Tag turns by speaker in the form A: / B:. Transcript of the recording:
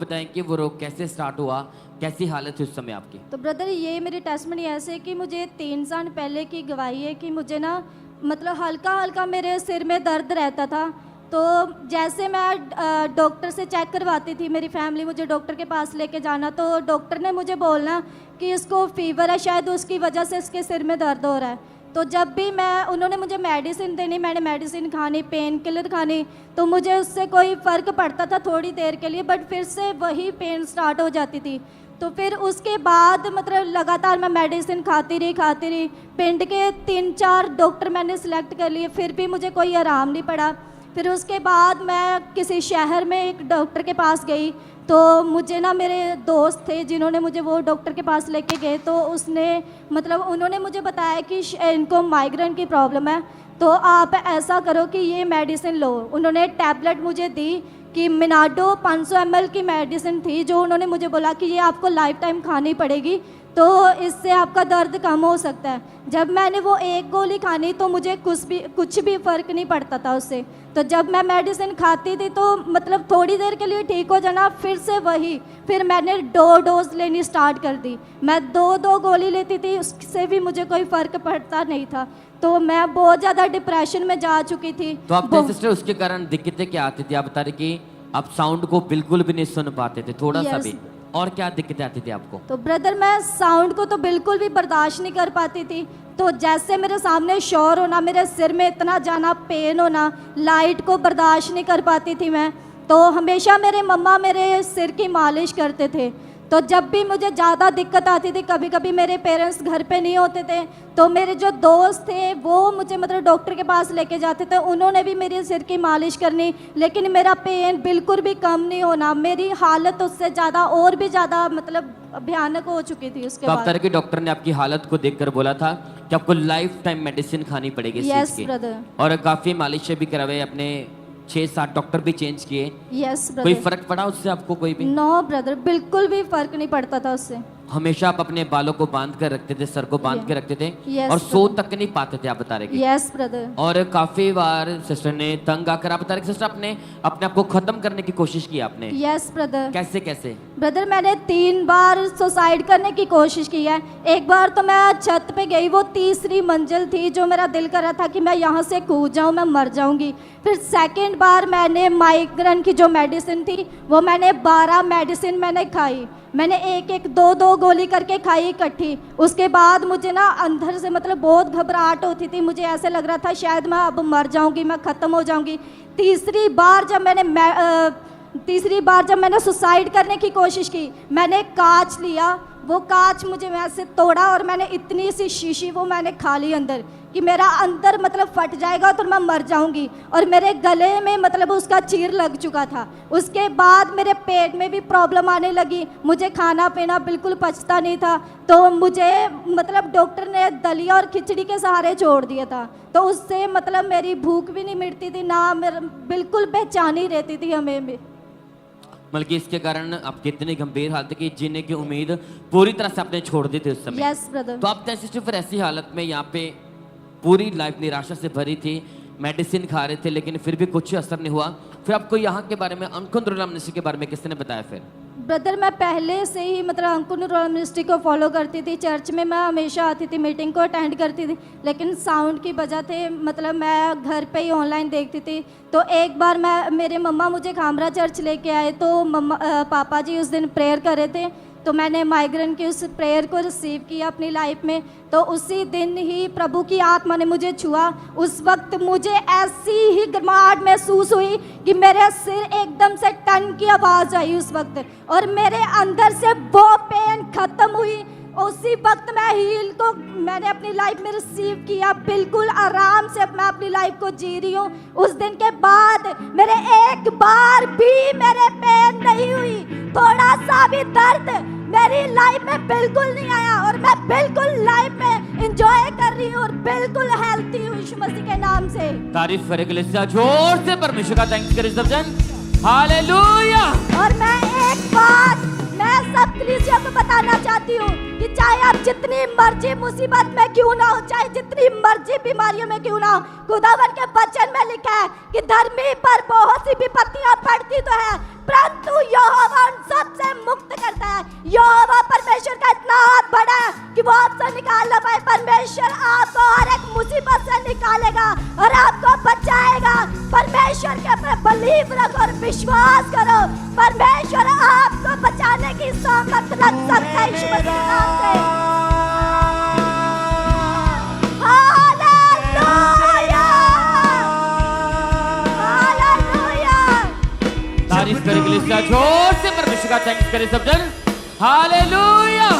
A: बताएं कि वो रोग कैसे स्टार्ट हुआ, कैसी हालत थी उस समय आपकी?
B: तो ब्रदर ये मेरी टेस्टमनी ऐसे है कि मुझे 3 साल पहले की गवाही है कि मुझे ना मतलब हल्का हल्का मेरे सिर में दर्द रहता था। तो जैसे मैं डॉक्टर से चेक करवाती थी, मेरी फैमिली मुझे डॉक्टर के पास लेके जाना, तो डॉक्टर ने मुझे बोलना कि इसको फीवर है, शायद उसकी वजह से इसके सिर में दर्द हो रहा है। तो जब भी उन्होंने मुझे मेडिसिन देनी, मैंने मेडिसिन खानी, पेन किलर खानी, तो मुझे उससे कोई फ़र्क पड़ता था थोड़ी देर के लिए, बट फिर से वही पेन स्टार्ट हो जाती थी। तो फिर उसके बाद मतलब लगातार मैं मेडिसिन खाती रही। पिंड के 3-4 डॉक्टर मैंने सिलेक्ट कर लिए, फिर भी मुझे कोई आराम नहीं पड़ा। फिर उसके बाद मैं किसी शहर में एक डॉक्टर के पास गई, तो मुझे ना मेरे दोस्त थे जिन्होंने मुझे वो डॉक्टर के पास लेके गए, तो उन्होंने मुझे बताया कि इनको माइग्रेन की प्रॉब्लम है, तो आप ऐसा करो कि ये मेडिसिन लो। उन्होंने टैबलेट मुझे दी कि मिनाडो 500 ml की मेडिसिन थी, जो उन्होंने मुझे बोला कि ये आपको लाइफ टाइम खानी पड़ेगी, तो इससे आपका दर्द कम हो सकता है। जब मैंने वो एक गोली खानी तो मुझे कुछ भी फ़र्क नहीं पड़ता था उससे। तो जब मैं मेडिसिन खाती थी तो मतलब थोड़ी देर के लिए ठीक हो जाना, फिर मैंने 2 डोज लेनी स्टार्ट कर दी। मैं 2 गोली लेती थी, उससे भी मुझे कोई फ़र्क पड़ता नहीं था। तो मैं बहुत ज़्यादा डिप्रेशन में जा चुकी थी।
A: तो आपने सिस्टर उसके कारण दिक्कतें क्या आती थी? आप बता रहे कि आप साउंड को बिल्कुल भी नहीं सुन पाते थे, थोड़ा सा भी, और क्या दिक्कतें आती थी आपको?
B: तो ब्रदर मैं साउंड को तो बिल्कुल भी बर्दाश्त नहीं कर पाती थी। तो जैसे मेरे सामने शोर होना, मेरे सिर में इतना जाना, पेन होना, लाइट को बर्दाश्त नहीं कर पाती थी मैं। तो हमेशा मेरे मम्मा मेरे सिर की मालिश करते थे। तो जब भी मुझे ज़्यादा दिक्कत आती थी, कभी कभी मेरे पेरेंट्स घर पे नहीं होते थे, तो मेरे जो दोस्त थे वो मुझे मतलब डॉक्टर के पास लेके जाते थे, उन्होंने भी मेरे सिर की मालिश करनी, लेकिन मेरा पेन बिल्कुल भी कम नहीं होना। मेरी हालत उससे ज़्यादा और भी ज़्यादा मतलब भयानक हो चुकी थी उसके बाद।
A: तरह के डॉक्टर ने आपकी हालत को देखकर बोला था कि आपको लाइफ टाइम मेडिसिन खानी पड़ेगी इस चीज की।
B: ब्रदर।
A: और काफी मालिश भी करवाए, अपने 6-7 डॉक्टर भी चेंज किए।
B: ब्रदर।
A: कोई फर्क पड़ा उससे आपको? कोई भी?
B: नो ब्रदर, बिल्कुल भी फर्क नहीं पड़ता था उससे।
A: हमेशा आप अपने बालों को बांध कर रखते थे, सर को बांध के रखते थे,
B: Yes,
A: और सो तक नहीं पाते थे, आप बता रहे?
B: Yes brother.
A: और काफी बार सिस्टर ने तंग आकर, आप बता रहे सिस्टर आपने अपने आप को खत्म करने की कोशिश की आपने?
B: Yes brother.
A: कैसे?
B: ब्रदर मैंने 3 बार सुसाइड करने की कोशिश की है। एक बार तो मैं छत पे गई, वो 3री मंजिल थी, जो मेरा दिल कर रहा था कि मैं यहाँ से कूद जाऊँ, मैं मर जाऊँगी। फिर सेकंड बार मैंने माइग्रेन की जो मेडिसिन थी वो मैंने 12 मेडिसिन मैंने खाई, मैंने एक 2 गोली करके खाई इकट्ठी। उसके बाद मुझे ना अंदर से मतलब बहुत घबराहट होती थी, मुझे ऐसे लग रहा था शायद मैं अब मर जाऊंगी, मैं ख़त्म हो जाऊंगी। तीसरी बार जब मैंने सुसाइड करने की कोशिश की, मैंने कांच लिया, वो कांच मुझे वैसे तोड़ा और मैंने इतनी सी शीशी वो मैंने खा ली अंदर कि मेरा अंदर मतलब फट जाएगा तो मैं मर जाऊंगी, और मेरे गले में मतलब उसका चीर लग चुका था। उसके बाद मेरे पेट में भी प्रॉब्लम आने लगी, मुझे खाना पीना बिल्कुल पचता नहीं था, तो मुझे मतलब डॉक्टर ने दलिया और खिचड़ी के सहारे छोड़ दिया था। तो उससे मतलब मेरी भूख भी नहीं मिटती थी, ना मेरा बिल्कुल बेचैनी रहती थी हमें भी।
A: बल्कि इसके कारण आपकी इतनी गंभीर हालत की जीने की उम्मीद पूरी तरह से आपने छोड़ दी थी उस समय।
B: Yes brother.
A: तो आप सिस्टर फिर ऐसी हालत में यहाँ पे पूरी लाइफ निराशा से भरी थी, मेडिसिन खा रहे थे लेकिन फिर भी कुछ असर नहीं हुआ। फिर आपको यहाँ के बारे में, अंकुर नूरुल्लाह मिनिस्ट्री के बारे में किसने बताया फिर?
B: ब्रदर मैं पहले से ही मतलब अंकुर नूरुल्लाह मिनिस्ट्री को फॉलो करती थी, चर्च में मैं हमेशा आती थी, मीटिंग को अटेंड करती थी, लेकिन साउंड की वजह से मतलब मैं घर पे ही ऑनलाइन देखती थी। तो एक बार मेरे मम्मा मुझे खामरा चर्च लेके आए, तो पापा जी उस दिन प्रेयर कर रहे थे, तो मैंने माइग्रेन की उस प्रेयर को रिसीव किया अपनी लाइफ में। तो उसी दिन ही प्रभु की आत्मा ने मुझे छुआ। उस वक्त मुझे ऐसी ही गर्माहट महसूस हुई कि मेरे सिर एकदम से टन की आवाज़ आई उस वक्त, और मेरे अंदर से वो पेन खत्म हुई। उसी वक्त मैंने अपनी लाइफ में रिसीव किया, बिल्कुल आराम से मैं अपनी लाइफ को जी रही हूँ। उस दिन के बाद मेरे एक बार भी मेरे पेन नहीं हुई, थोड़ा सा भी दर्द मेरी लाइफ में बिल्कुल नहीं आया, और मैं बिल्कुल लाइफ में एंजॉय कर रही हूँ और बिल्कुल हेल्थी हूँ यीशु मसीह के नाम से।
A: तारीफ करें कलीसिया, जोर से परमेश्वर का थैंक्स करें सब जन। हालेलुया।
B: और मैं सब कलीसिया को बताना चाहती हूँ कि चाहे आप जितनी मर्जी मुसीबत में क्यों ना हो, चाहे जितनी मर्जी बीमारियों में क्यों ना हो, खुदावन के वचन में लिखा है कि धर्मी पर बहुत सी विपत्तियां पड़ती तो है, परंतु यहोवा उन सब आपको निकाल लो भाई। परमेश्वर आपको हर एक मुसीबत से निकालेगा और आपको बचाएगा। परमेश्वर के ऊपर बिलीव रखो और विश्वास करो। परमेश्वर आपको बचाने की सामर्थ रख सकता है यीशु मसीह के नाम से। Hallelujah, hallelujah.
A: तारीफ करें, जोर से परमेश्वर का थैंक्स करें सब जन। हालेलुया।